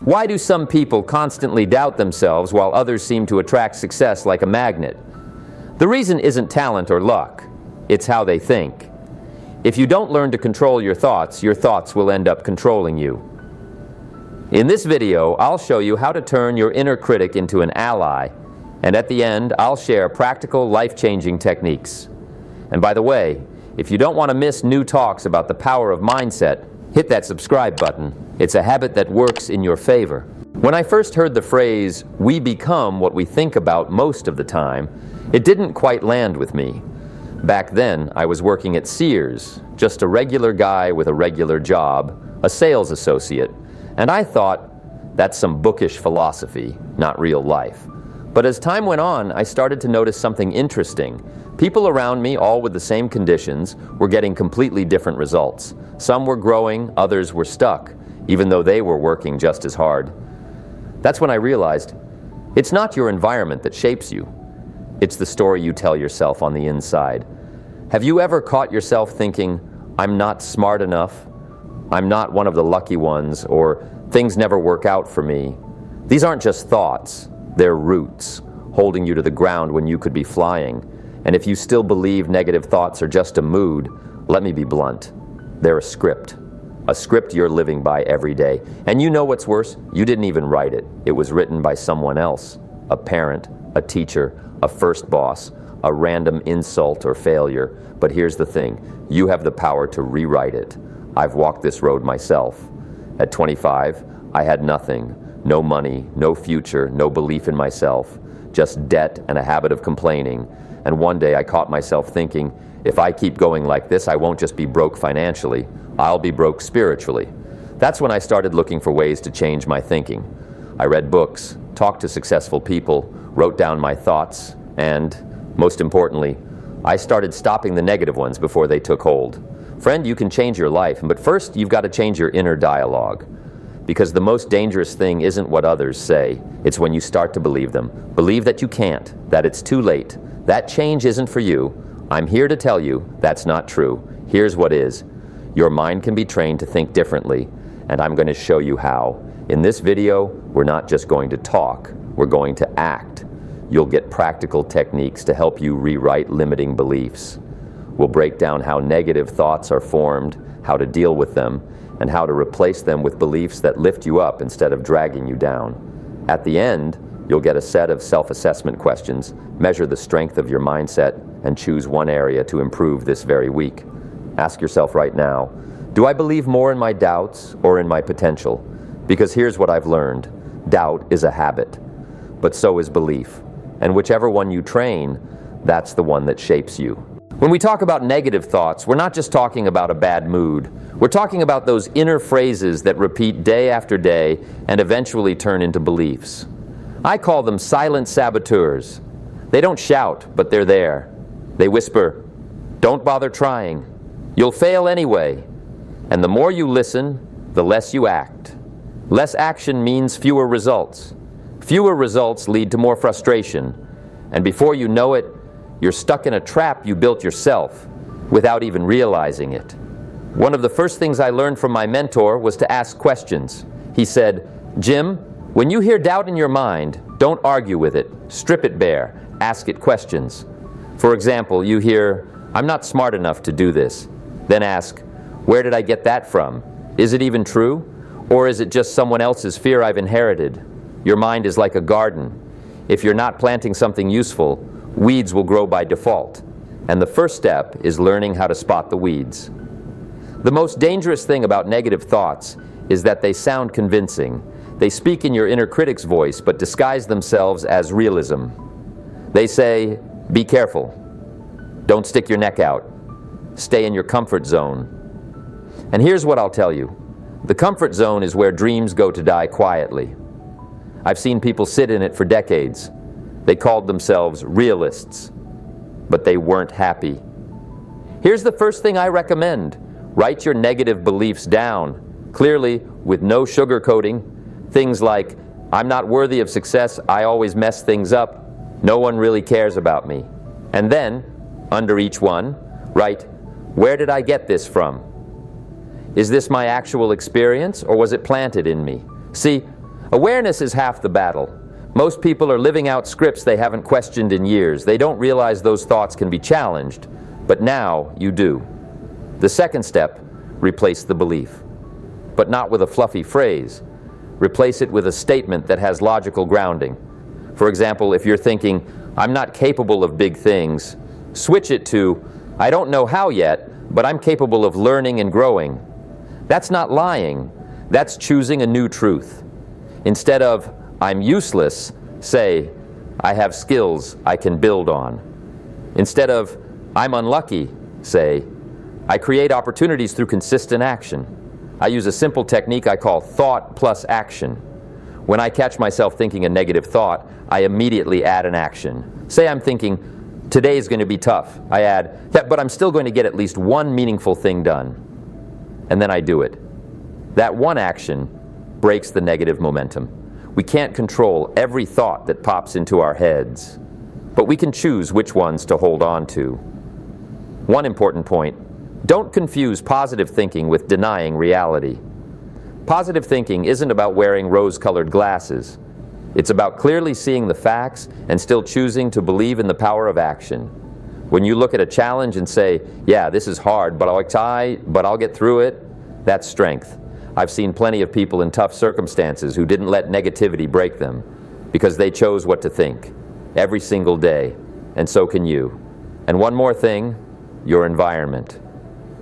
Why do some people constantly doubt themselves while others seem to attract success like a magnet? The reason isn't talent or luck, it's how they think. If you don't learn to control your thoughts will end up controlling you. In this video, I'll show you how to turn your inner critic into an ally, and at the end, I'll share practical, life-changing techniques. And by the way, if you don't want to miss new talks about the power of mindset, hit that subscribe button. It's a habit that works in your favor. When I first heard the phrase, "we become what we think about most of the time," it didn't quite land with me. Back then, I was working at Sears, just a regular guy with a regular job, a sales associate, and I thought, that's some bookish philosophy, not real life. But as time went on, I started to notice something interesting. People around me, all with the same conditions, were getting completely different results. Some were growing, others were stuck, even though they were working just as hard. That's when I realized, it's not your environment that shapes you. It's the story you tell yourself on the inside. Have you ever caught yourself thinking, "I'm not smart enough, I'm not one of the lucky ones," or "things never work out for me"? These aren't just thoughts, they're roots, holding you to the ground when you could be flying. And if you still believe negative thoughts are just a mood, let me be blunt. They're a script you're living by every day. And you know what's worse? You didn't even write it. It was written by someone else, a parent, a teacher, a first boss, a random insult or failure. But here's the thing, you have the power to rewrite it. I've walked this road myself. At 25, I had nothing, no money, no future, no belief in myself, just debt and a habit of complaining. And one day I caught myself thinking, if I keep going like this, I won't just be broke financially, I'll be broke spiritually. That's when I started looking for ways to change my thinking. I read books, talked to successful people, wrote down my thoughts, and, most importantly, I started stopping the negative ones before they took hold. Friend, you can change your life, but first you've got to change your inner dialogue. Because the most dangerous thing isn't what others say, it's when you start to believe them. Believe that you can't, that it's too late. That change isn't for you. I'm here to tell you that's not true. Here's what is. Your mind can be trained to think differently, and I'm going to show you how. In this video, we're not just going to talk, we're going to act. You'll get practical techniques to help you rewrite limiting beliefs. We'll break down how negative thoughts are formed, how to deal with them, and how to replace them with beliefs that lift you up instead of dragging you down. At the end, you'll get a set of self-assessment questions, measure the strength of your mindset, and choose one area to improve this very week. Ask yourself right now, do I believe more in my doubts or in my potential? Because here's what I've learned. Doubt is a habit, but so is belief. And whichever one you train, that's the one that shapes you. When we talk about negative thoughts, we're not just talking about a bad mood. We're talking about those inner phrases that repeat day after day and eventually turn into beliefs. I call them silent saboteurs. They don't shout, but they're there. They whisper, "Don't bother trying. You'll fail anyway." And the more you listen, the less you act. Less action means fewer results. Fewer results lead to more frustration. And before you know it, you're stuck in a trap you built yourself without even realizing it. One of the first things I learned from my mentor was to ask questions. He said, "Jim, when you hear doubt in your mind, don't argue with it. Strip it bare. Ask it questions." For example, you hear, "I'm not smart enough to do this." Then ask, "Where did I get that from? Is it even true? Or is it just someone else's fear I've inherited?" Your mind is like a garden. If you're not planting something useful, weeds will grow by default. And the first step is learning how to spot the weeds. The most dangerous thing about negative thoughts is that they sound convincing. They speak in your inner critic's voice, but disguise themselves as realism. They say, "Be careful. Don't stick your neck out. Stay in your comfort zone." And here's what I'll tell you. The comfort zone is where dreams go to die quietly. I've seen people sit in it for decades. They called themselves realists, but they weren't happy. Here's the first thing I recommend. Write your negative beliefs down, clearly with no sugarcoating. Things like, "I'm not worthy of success, I always mess things up, no one really cares about me." And then, under each one, write, "Where did I get this from? Is this my actual experience, or was it planted in me?" See, Awareness is half the battle. Most people are living out scripts they haven't questioned in years. They don't realize those thoughts can be challenged, but now you do. The second step, replace the belief. But not with a fluffy phrase. Replace it with a statement that has logical grounding. For example, if you're thinking, I'm not capable of big things, switch it to, I don't know how yet, but I'm capable of learning and growing. That's not lying. That's choosing a new truth. Instead of, I'm useless, say, I have skills I can build on. Instead of, I'm unlucky, say, I create opportunities through consistent action. I use a simple technique I call thought plus action. When I catch myself thinking a negative thought, I immediately add an action. Say I'm thinking, today's going to be tough. I add, yeah, but I'm still going to get at least one meaningful thing done. And then I do it. That one action breaks the negative momentum. We can't control every thought that pops into our heads, but we can choose which ones to hold on to. One important point, don't confuse positive thinking with denying reality. Positive thinking isn't about wearing rose-colored glasses. It's about clearly seeing the facts and still choosing to believe in the power of action. When you look at a challenge and say, yeah, this is hard, but I'll get through it, that's strength. I've seen plenty of people in tough circumstances who didn't let negativity break them because they chose what to think every single day, and so can you. And one more thing, your environment.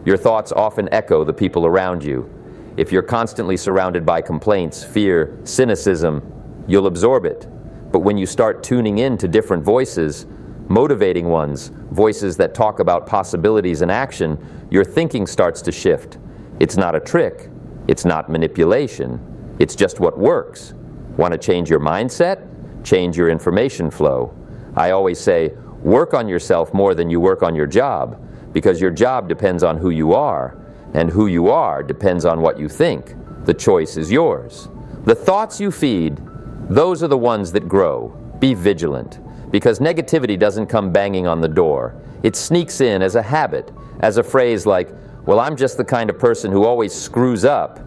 Your thoughts often echo the people around you. If you're constantly surrounded by complaints, fear, cynicism, you'll absorb it. But when you start tuning in to different voices, motivating ones, voices that talk about possibilities and action, your thinking starts to shift. It's not a trick. It's not manipulation. It's just what works. Want to change your mindset? Change your information flow. I always say, work on yourself more than you work on your job, because your job depends on who you are, and who you are depends on what you think. The choice is yours. The thoughts you feed, those are the ones that grow. Be vigilant, because negativity doesn't come banging on the door. It sneaks in as a habit, as a phrase like, well, I'm just the kind of person who always screws up.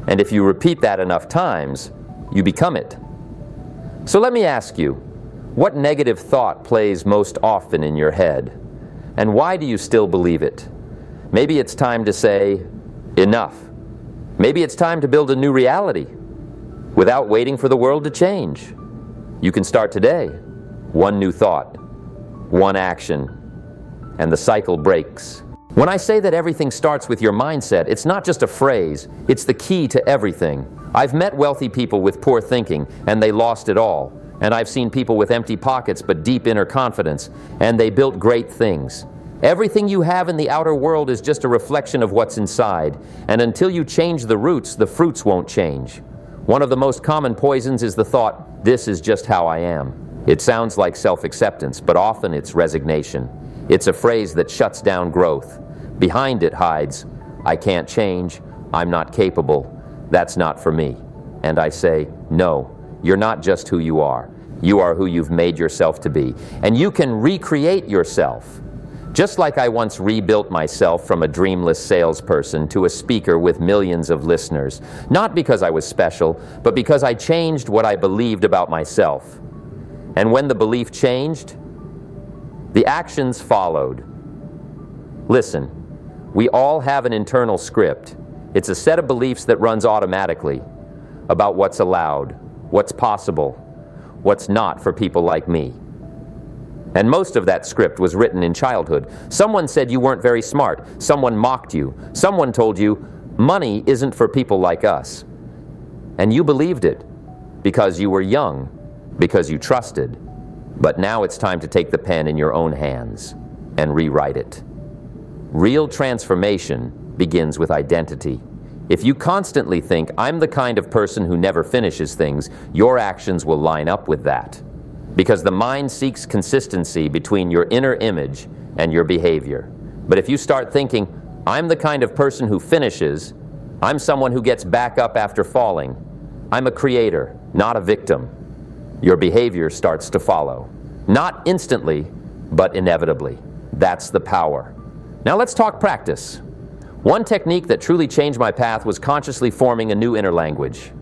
And if you repeat that enough times, you become it. So let me ask you, what negative thought plays most often in your head? And why do you still believe it? Maybe it's time to say, enough. Maybe it's time to build a new reality without waiting for the world to change. You can start today. One new thought, one action, and the cycle breaks. When I say that everything starts with your mindset, it's not just a phrase, it's the key to everything. I've met wealthy people with poor thinking, and they lost it all. And I've seen people with empty pockets but deep inner confidence, and they built great things. Everything you have in the outer world is just a reflection of what's inside, and until you change the roots, the fruits won't change. One of the most common poisons is the thought, this is just how I am. It sounds like self-acceptance, but often it's resignation. It's a phrase that shuts down growth. Behind it hides, I can't change, I'm not capable, that's not for me. And I say, no, you're not just who you are. You are who you've made yourself to be. And you can recreate yourself. Just like I once rebuilt myself from a dreamless salesperson to a speaker with millions of listeners. Not because I was special, but because I changed what I believed about myself. And when the belief changed, the actions followed. Listen, we all have an internal script. It's a set of beliefs that runs automatically about what's allowed, what's possible, what's not for people like me. And most of that script was written in childhood. Someone said you weren't very smart. Someone mocked you. Someone told you, money isn't for people like us. And you believed it because you were young, because you trusted. But now it's time to take the pen in your own hands and rewrite it. Real transformation begins with identity. If you constantly think, I'm the kind of person who never finishes things, your actions will line up with that. Because the mind seeks consistency between your inner image and your behavior. But if you start thinking, I'm the kind of person who finishes, I'm someone who gets back up after falling, I'm a creator, not a victim, your behavior starts to follow. Not instantly, but inevitably. That's the power. Now let's talk practice. One technique that truly changed my path was consciously forming a new inner language.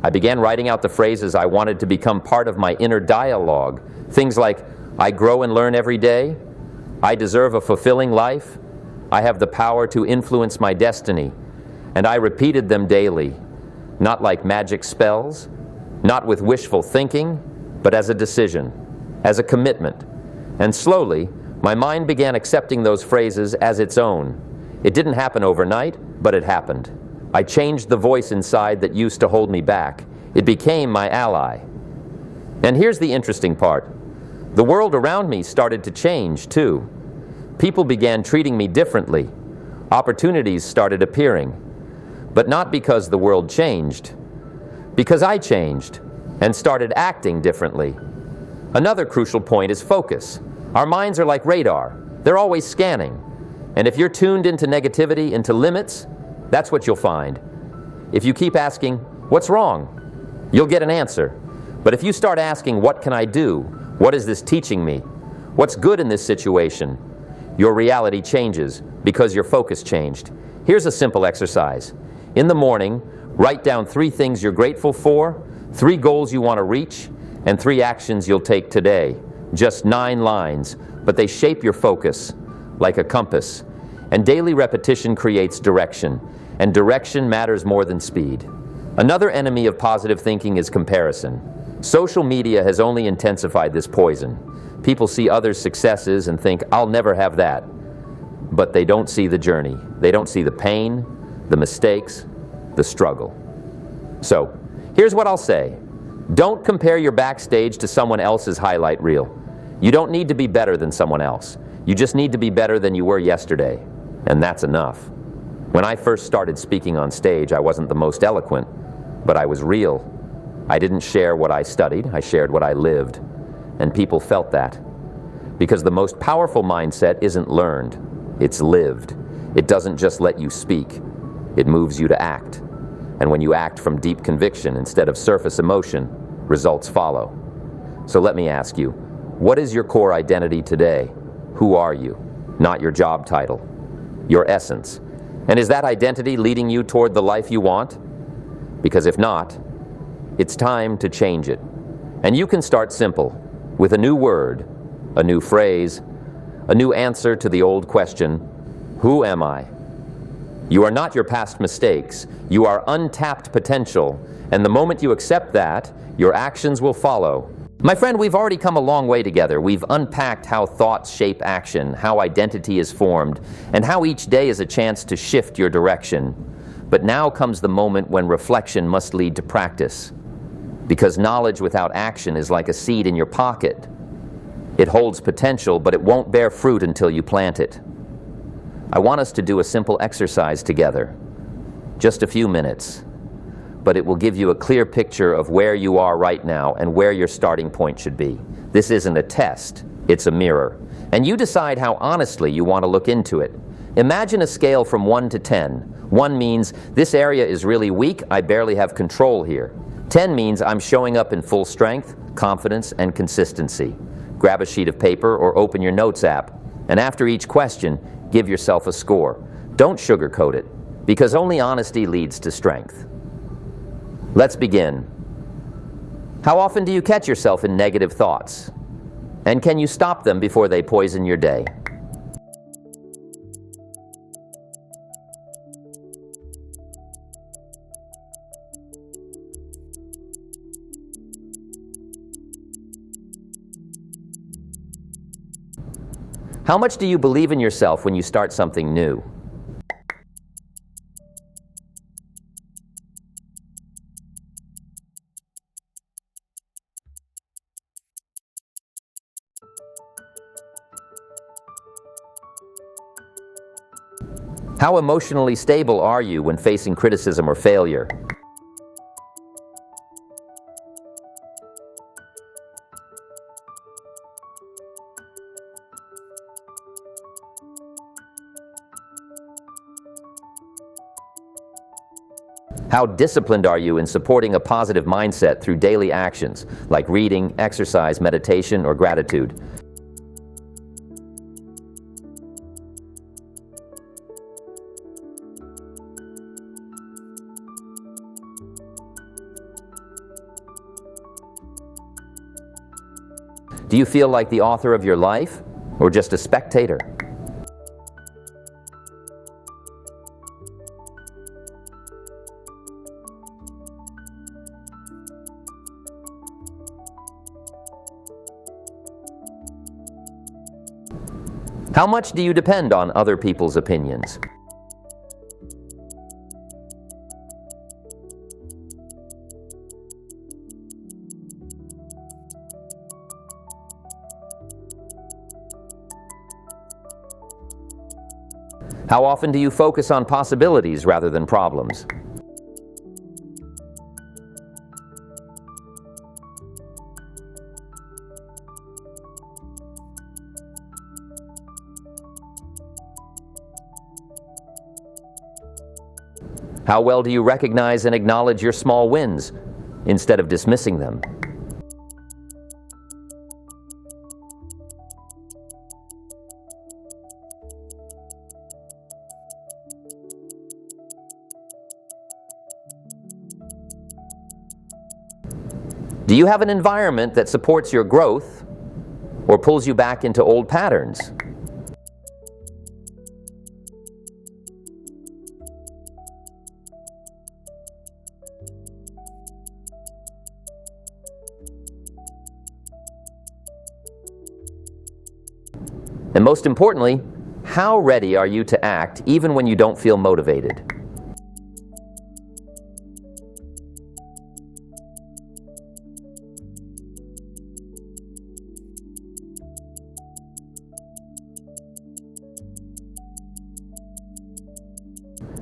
I began writing out the phrases I wanted to become part of my inner dialogue. Things like, I grow and learn every day, I deserve a fulfilling life, I have the power to influence my destiny. And I repeated them daily, not like magic spells, not with wishful thinking, but as a decision, as a commitment. And slowly, my mind began accepting those phrases as its own. It didn't happen overnight, but it happened. I changed the voice inside that used to hold me back. It became my ally. And here's the interesting part. The world around me started to change, too. People began treating me differently. Opportunities started appearing. But not because the world changed, because I changed and started acting differently. Another crucial point is focus. Our minds are like radar. They're always scanning. And if you're tuned into negativity, into limits, that's what you'll find. If you keep asking, what's wrong? You'll get an answer. But if you start asking, what can I do? What is this teaching me? What's good in this situation? Your reality changes because your focus changed. Here's a simple exercise. In the morning, write down 3 things you're grateful for, 3 goals you want to reach, and 3 actions you'll take today. Just 9 lines, but they shape your focus like a compass. And daily repetition creates direction, and direction matters more than speed. Another enemy of positive thinking is comparison. Social media has only intensified this poison. People see others' successes and think, I'll never have that. But they don't see the journey. They don't see the pain, the mistakes, the struggle. So, here's what I'll say. Don't compare your backstage to someone else's highlight reel. You don't need to be better than someone else. You just need to be better than you were yesterday. And that's enough. When I first started speaking on stage, I wasn't the most eloquent, but I was real. I didn't share what I studied, I shared what I lived. And people felt that. Because the most powerful mindset isn't learned, it's lived. It doesn't just let you speak, it moves you to act. And when you act from deep conviction instead of surface emotion, results follow. So let me ask you, what is your core identity today? Who are you? Not your job title, your essence. And is that identity leading you toward the life you want? Because if not, it's time to change it. And you can start simple, with a new word, a new phrase, a new answer to the old question, who am I? You are not your past mistakes. You are untapped potential. And the moment you accept that, your actions will follow. My friend, we've already come a long way together. We've unpacked how thoughts shape action, how identity is formed, and how each day is a chance to shift your direction. But now comes the moment when reflection must lead to practice. Because knowledge without action is like a seed in your pocket. It holds potential, but it won't bear fruit until you plant it. I want us to do a simple exercise together. Just a few minutes. But it will give you a clear picture of where you are right now and where your starting point should be. This isn't a test, it's a mirror. And you decide how honestly you want to look into it. Imagine a scale from 1 to 10. 1 means, this area is really weak, I barely have control here. 10 means I'm showing up in full strength, confidence, and consistency. Grab a sheet of paper or open your notes app, and after each question, give yourself a score. Don't sugarcoat it, because only honesty leads to strength. Let's begin. How often do you catch yourself in negative thoughts? And can you stop them before they poison your day? How much do you believe in yourself when you start something new? How emotionally stable are you when facing criticism or failure? How disciplined are you in supporting a positive mindset through daily actions like reading, exercise, meditation, or gratitude? Do you feel like the author of your life, or just a spectator? How much do you depend on other people's opinions? How often do you focus on possibilities rather than problems? How well do you recognize and acknowledge your small wins instead of dismissing them? Do you have an environment that supports your growth or pulls you back into old patterns? And most importantly, how ready are you to act even when you don't feel motivated?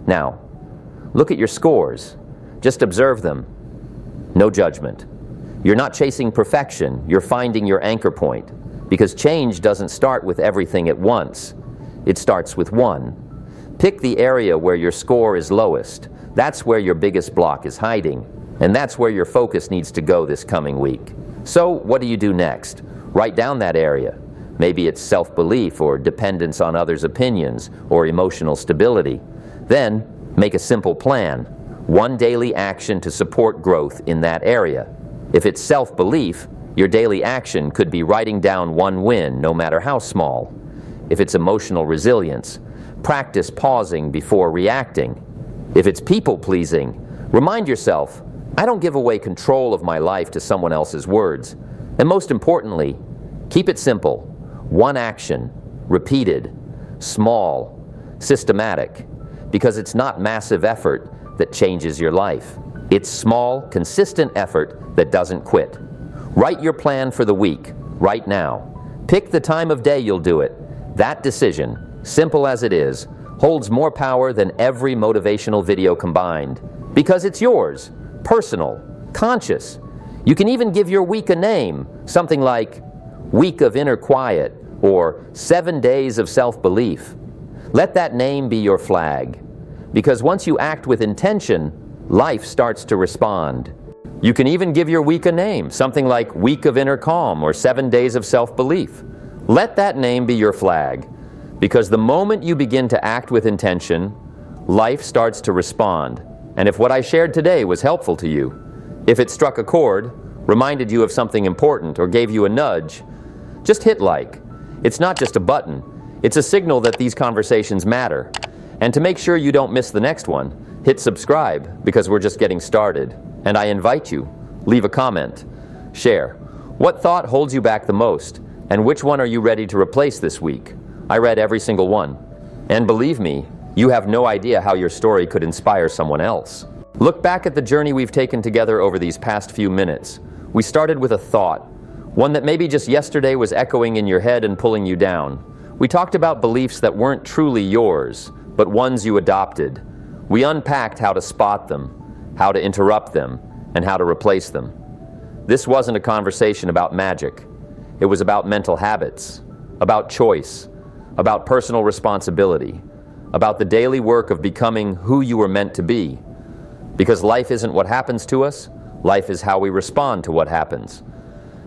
Now, look at your scores. Just observe them. No judgment. You're not chasing perfection, you're finding your anchor point. Because change doesn't start with everything at once. It starts with one. Pick the area where your score is lowest. That's where your biggest block is hiding. And that's where your focus needs to go this coming week. So what do you do next? Write down that area. Maybe it's self-belief or dependence on others' opinions or emotional stability. Then make a simple plan. One daily action to support growth in that area. If it's self-belief, your daily action could be writing down one win, no matter how small. If it's emotional resilience, practice pausing before reacting. If it's people-pleasing, remind yourself, I don't give away control of my life to someone else's words. And most importantly, keep it simple. One action, repeated, small, systematic, because it's not massive effort that changes your life. It's small, consistent effort that doesn't quit. Write your plan for the week, right now. Pick the time of day you'll do it. That decision, simple as it is, holds more power than every motivational video combined. Because it's yours, personal, conscious. You can even give your week a name, something like Week of Inner Quiet or 7 Days of Self-Belief. Let that name be your flag. Because once you act with intention, life starts to respond. You can even give your week a name, something like Week of Inner Calm or 7 Days of Self-Belief. Let that name be your flag, because the moment you begin to act with intention, life starts to respond. And if what I shared today was helpful to you, if it struck a chord, reminded you of something important, or gave you a nudge, just hit like. It's not just a button, it's a signal that these conversations matter. And to make sure you don't miss the next one, hit subscribe, because we're just getting started. And I invite you, leave a comment, share. What thought holds you back the most? And which one are you ready to replace this week? I read every single one. And believe me, you have no idea how your story could inspire someone else. Look back at the journey we've taken together over these past few minutes. We started with a thought, one that maybe just yesterday was echoing in your head and pulling you down. We talked about beliefs that weren't truly yours, but ones you adopted. We unpacked how to spot them, how to interrupt them, and how to replace them. This wasn't a conversation about magic. It was about mental habits, about choice, about personal responsibility, about the daily work of becoming who you were meant to be. Because life isn't what happens to us, life is how we respond to what happens.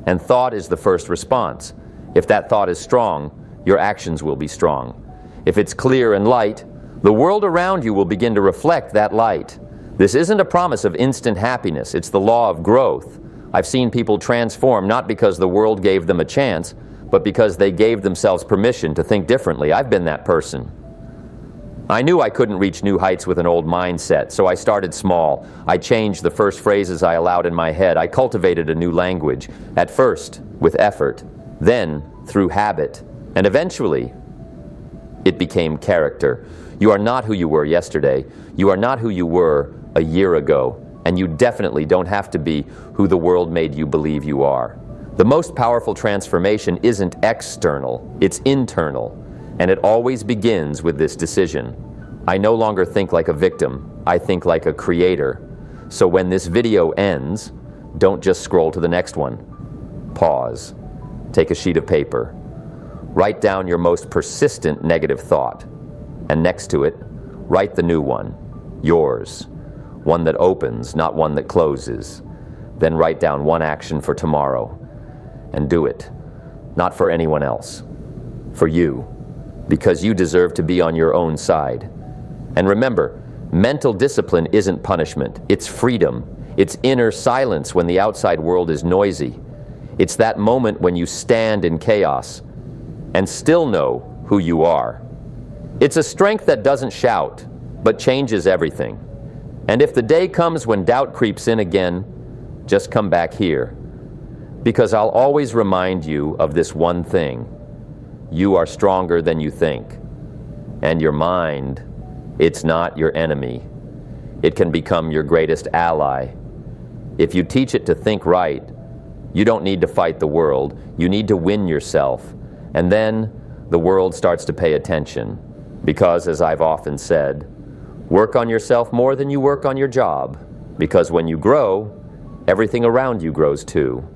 And thought is the first response. If that thought is strong, your actions will be strong. If it's clear and light, the world around you will begin to reflect that light. This isn't a promise of instant happiness, it's the law of growth. I've seen people transform not because the world gave them a chance, but because they gave themselves permission to think differently. I've been that person. I knew I couldn't reach new heights with an old mindset, so I started small. I changed the first phrases I allowed in my head. I cultivated a new language, at first with effort, then through habit, and eventually it became character. You are not who you were yesterday. You are not who you were a year ago, and you definitely don't have to be who the world made you believe you are. The most powerful transformation isn't external, it's internal. And it always begins with this decision. I no longer think like a victim, I think like a creator. So when this video ends, don't just scroll to the next one. Pause. Take a sheet of paper. Write down your most persistent negative thought. And next to it, write the new one, yours. One that opens, not one that closes. Then write down one action for tomorrow. And do it. Not for anyone else. For you. Because you deserve to be on your own side. And remember, mental discipline isn't punishment, it's freedom. It's inner silence when the outside world is noisy. It's that moment when you stand in chaos and still know who you are. It's a strength that doesn't shout, but changes everything. And if the day comes when doubt creeps in again, just come back here. Because I'll always remind you of this one thing. You are stronger than you think. And your mind, it's not your enemy. It can become your greatest ally. If you teach it to think right, you don't need to fight the world. You need to win yourself. And then the world starts to pay attention. Because, as I've often said, work on yourself more than you work on your job. Because when you grow, everything around you grows too.